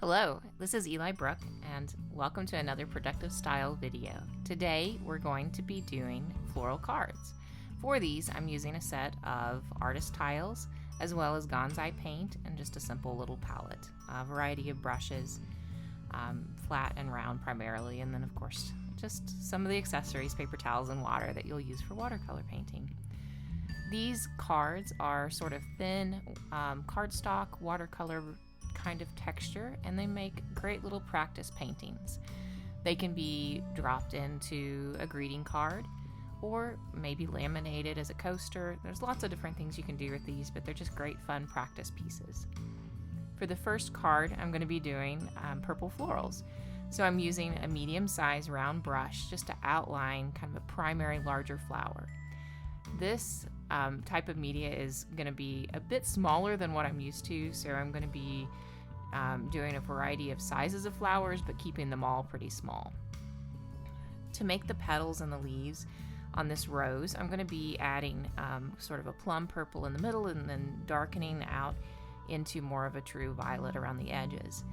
Hello, this is Eli Brook, and welcome to another Productive Style video. Today, we're going to be doing floral cards. For these, I'm using a set of artist tiles, as well as Gonzai paint, and just a simple little palette. A variety of brushes, flat and round primarily, and then of course, just some of the accessories, paper towels and water that you'll use for watercolor painting. These cards are sort of thin cardstock, watercolor kind of texture, and they make great little practice paintings. They can be dropped into a greeting card or maybe laminated as a coaster. There's lots of different things you can do with these, but they're just great fun practice pieces. For the first card, I'm going to be doing purple florals. So I'm using a medium-sized round brush just to outline kind of a primary larger flower. This type of media is going to be a bit smaller than what I'm used to, so I'm going to be doing a variety of sizes of flowers, but keeping them all pretty small. To make the petals and the leaves on this rose, I'm going to be adding sort of a plum purple in the middle and then darkening out into more of a true violet around the edges.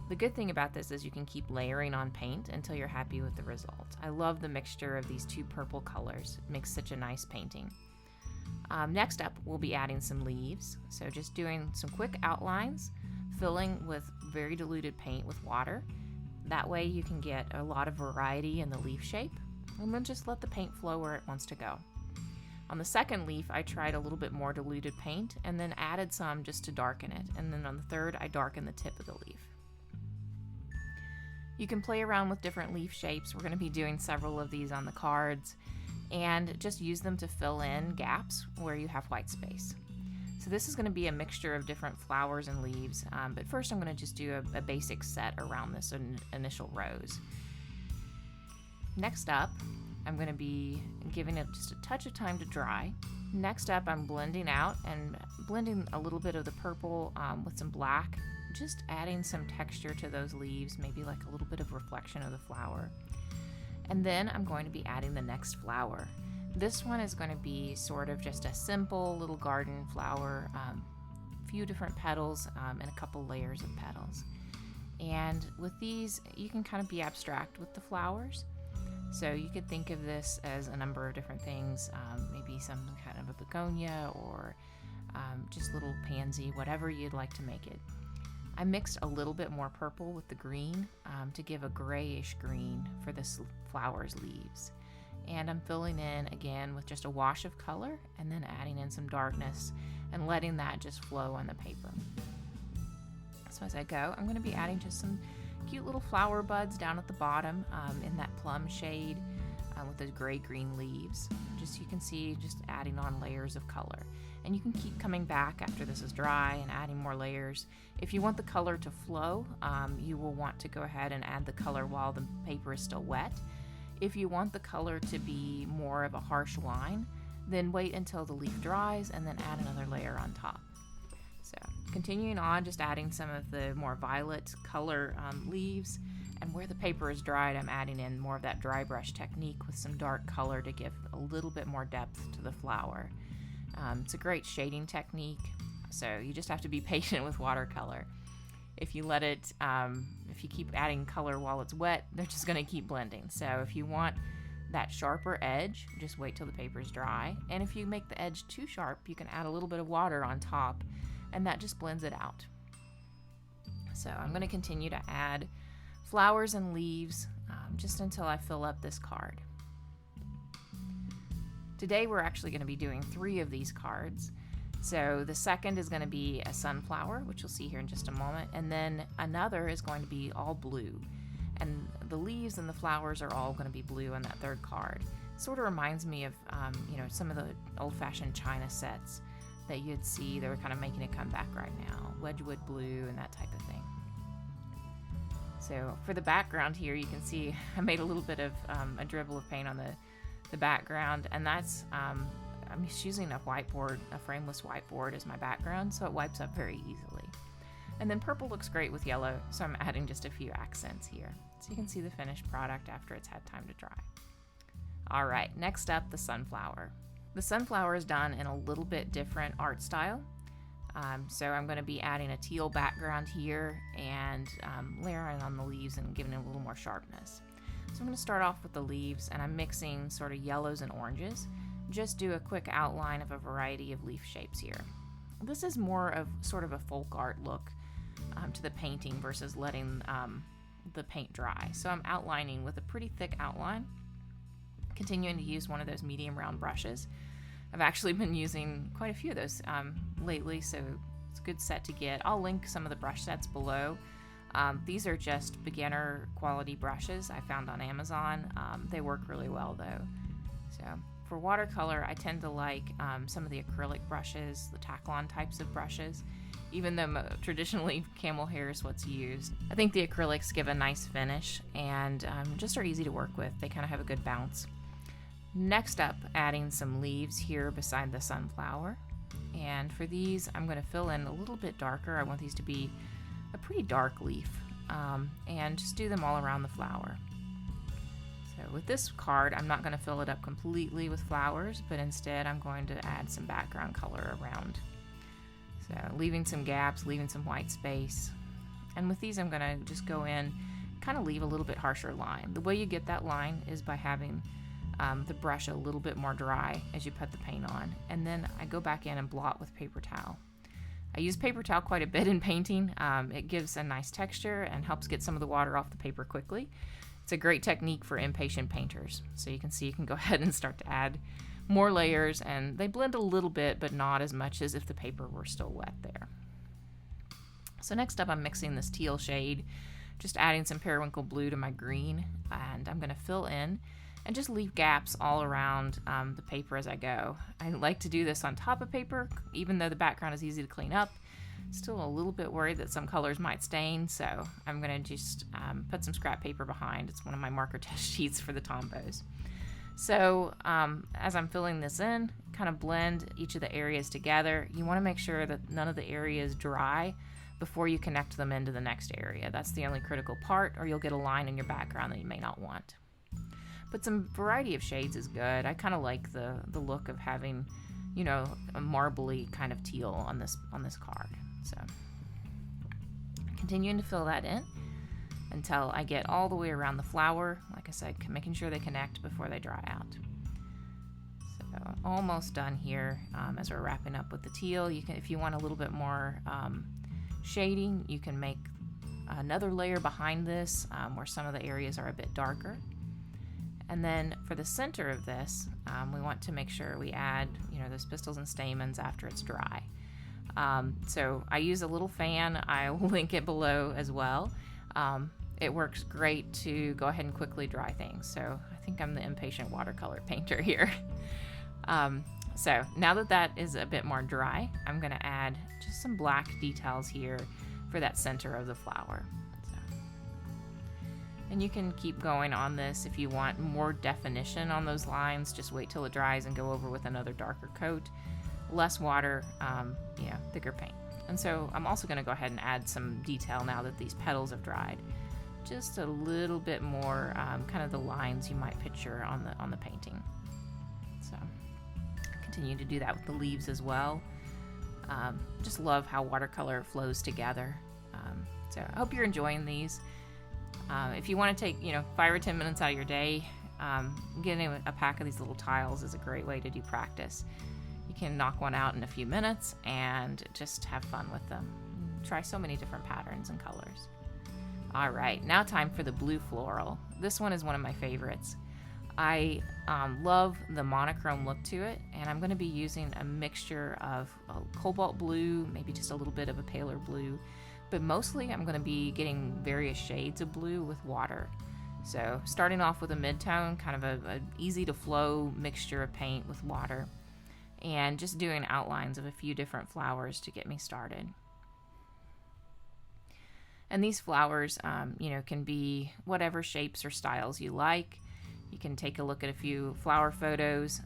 The good thing about this is you can keep layering on paint until you're happy with the result. I love the mixture of these two purple colors. It makes such a nice painting. Next up, we'll be adding some leaves. So just doing some quick outlines, filling with very diluted paint with water. That way you can get a lot of variety in the leaf shape, and then just let the paint flow where it wants to go. On the second leaf, I tried a little bit more diluted paint and then added some just to darken it. And then on the third, I darkened the tip of the leaf. You can play around with different leaf shapes. We're going to be doing several of these on the cards, and just use them to fill in gaps where you have white space. So this is going to be a mixture of different flowers and leaves, but first I'm going to just do a basic set around this initial rose. Next up, I'm going to be giving it just a touch of time to dry. Next up, I'm blending out and blending a little bit of the purple with some black, just adding some texture to those leaves, maybe like a little bit of reflection of the flower. And then I'm going to be adding the next flower. This one is going to be sort of just a simple little garden flower, a few different petals and a couple layers of petals. And with these, you can kind of be abstract with the flowers. So you could think of this as a number of different things, maybe some kind of a begonia or just little pansy, whatever you'd like to make it. I mixed a little bit more purple with the green to give a grayish green for this flower's leaves. And I'm filling in again with just a wash of color and then adding in some darkness and letting that just flow on the paper. So as I go, I'm going to be adding just some cute little flower buds down at the bottom in that plum shade with those gray-green leaves. Just you can see, just adding on layers of color. And you can keep coming back after this is dry and adding more layers. If you want the color to flow, you will want to go ahead and add the color while the paper is still wet. If you want the color to be more of a harsh wine, then wait until the leaf dries and then add another layer on top. So continuing on, just adding some of the more violet color leaves, and where the paper is dried, I'm adding in more of that dry brush technique with some dark color to give a little bit more depth to the flower. It's a great shading technique, so you just have to be patient with watercolor. If you let it, if you keep adding color while it's wet, they're just going to keep blending. So if you want that sharper edge, just wait till the paper is dry. And if you make the edge too sharp, you can add a little bit of water on top, and that just blends it out. So I'm going to continue to add flowers and leaves just until I fill up this card. Today we're actually going to be doing 3 of these cards. So the second is going to be a sunflower, which you'll see here in just a moment, and then another is going to be all blue. And the leaves and the flowers are all going to be blue on that third card. It sort of reminds me of some of the old-fashioned China sets that you'd see that are kind of making a comeback right now, Wedgwood blue and that type of thing. So for the background here, you can see I made a little bit of a dribble of paint on the background, and that's I'm just using a whiteboard, a frameless whiteboard as my background, so it wipes up very easily. And then purple looks great with yellow, so I'm adding just a few accents here. So you can see the finished product after it's had time to dry. All right, next up, the sunflower. The sunflower is done in a little bit different art style. So I'm going to be adding a teal background here and layering on the leaves and giving it a little more sharpness. So I'm going to start off with the leaves, and I'm mixing sort of yellows and oranges. Just do a quick outline of a variety of leaf shapes here. This is more of sort of a folk art look to the painting versus letting the paint dry. So I'm outlining with a pretty thick outline, continuing to use one of those medium round brushes. I've actually been using quite a few of those lately, so it's a good set to get. I'll link some of the brush sets below. These are just beginner quality brushes I found on Amazon. They work really well though. So for watercolor, I tend to like some of the acrylic brushes, the Taklon types of brushes, even though traditionally camel hair is what's used. I think the acrylics give a nice finish and just are easy to work with. They kind of have a good bounce. Next up, adding some leaves here beside the sunflower. And for these, I'm going to fill in a little bit darker. I want these to be a pretty dark leaf, and just do them all around the flower. So with this card, I'm not going to fill it up completely with flowers, but instead I'm going to add some background color around. So leaving some gaps, leaving some white space. And with these, I'm going to just go in, kind of leave a little bit harsher line. The way you get that line is by having the brush a little bit more dry as you put the paint on, and then I go back in and blot with paper towel. I use paper towel quite a bit in painting. It gives a nice texture and helps get some of the water off the paper quickly. It's a great technique for impatient painters. So you can see you can go ahead and start to add more layers, and they blend a little bit, but not as much as if the paper were still wet there. So next up, I'm mixing this teal shade, just adding some periwinkle blue to my green, and I'm going to fill in and just leave gaps all around the paper as I go. I like to do this on top of paper, even though the background is easy to clean up. Still a little bit worried that some colors might stain, so I'm going to just put some scrap paper behind. It's one of my marker test sheets for the Tombos. So as I'm filling this in, kind of blend each of the areas together. You want to make sure that none of the areas dry before you connect them into the next area. That's the only critical part, or you'll get a line in your background that you may not want. But some variety of shades is good. I kind of like the look of having, you know, a marbly kind of teal on this card. So continuing to fill that in until I get all the way around the flower. Like I said, making sure they connect before they dry out. So almost done here. As we're wrapping up with the teal, you can, if you want a little bit more shading, you can make another layer behind this where some of the areas are a bit darker. And then for the center of this, we want to make sure we add, you know, those pistils and stamens after it's dry. So I use a little fan. I'll link it below as well. It works great to go ahead and quickly dry things. So I think I'm the impatient watercolor painter here. So now that that is a bit more dry, I'm going to add just some black details here for that center of the flower. And you can keep going on this if you want more definition on those lines. Just wait till it dries and go over with another darker coat. Less water, thicker paint. And so I'm also going to go ahead and add some detail now that these petals have dried. Just a little bit more, kind of the lines you might picture on the painting. So continue to do that with the leaves as well. Just love how watercolor flows together. So I hope you're enjoying these. If you want to take, 5 or 10 minutes out of your day, getting a pack of these little tiles is a great way to do practice. You can knock one out in a few minutes and just have fun with them. Try so many different patterns and colors. All right, now time for the blue floral. This one is one of my favorites. I love the monochrome look to it, and I'm going to be using a mixture of cobalt blue, maybe just a little bit of a paler blue, but mostly I'm going to be getting various shades of blue with water. So starting off with a mid-tone, kind of a easy to flow mixture of paint with water, and just doing outlines of a few different flowers to get me started. And these flowers, can be whatever shapes or styles you like. You can take a look at a few flower photos.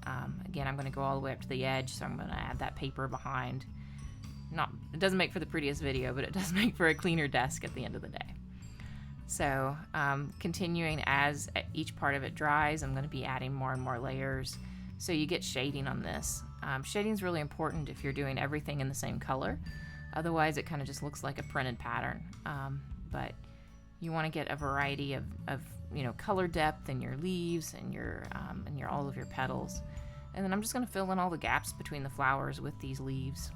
Again, I'm going to go all the way up to the edge, so I'm going to add that paper behind. It doesn't make for the prettiest video, but it does make for a cleaner desk at the end of the day. So continuing as each part of it dries, I'm going to be adding more and more layers. So you get shading on this. Shading is really important if you're doing everything in the same color. Otherwise, it kind of just looks like a printed pattern. But you want to get a variety of color depth in your leaves and your all of your petals. And then I'm just going to fill in all the gaps between the flowers with these leaves.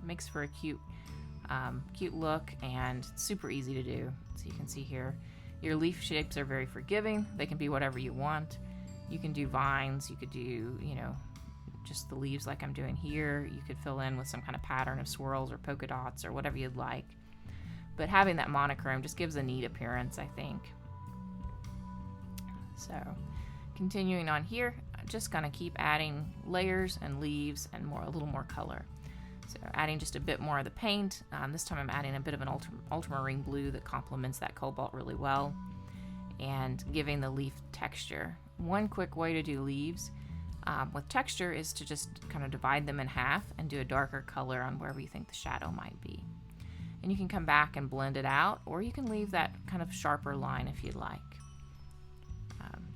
It makes for a cute look, and super easy to do. So you can see here, your leaf shapes are very forgiving. They can be whatever you want. You can do vines. You could do just the leaves like I'm doing here. You could fill in with some kind of pattern of swirls or polka dots or whatever you'd like. But having that monochrome just gives a neat appearance, I think. So continuing on here, I'm just going to keep adding layers and leaves and a little more color. So adding just a bit more of the paint. This time I'm adding a bit of an ultramarine blue that complements that cobalt really well, and giving the leaf texture. One quick way to do leaves with texture is to just kind of divide them in half and do a darker color on wherever you think the shadow might be. And you can come back and blend it out, or you can leave that kind of sharper line if you'd like.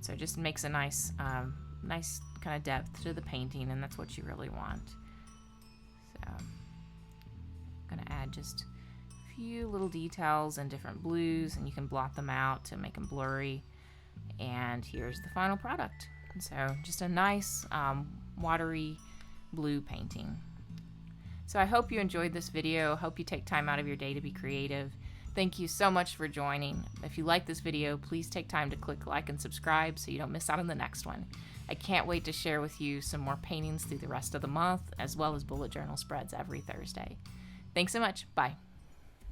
So it just makes a nice kind of depth to the painting, and that's what you really want. So I'm going to add just a few little details and different blues, and you can blot them out to make them blurry. And here's the final product. So just a nice watery blue painting. So I hope you enjoyed this video. Hope you take time out of your day to be creative. Thank you so much for joining. If you like this video, please take time to click like and subscribe so you don't miss out on the next one. I can't wait to share with you some more paintings through the rest of the month, as well as bullet journal spreads every Thursday. Thanks so much. Bye.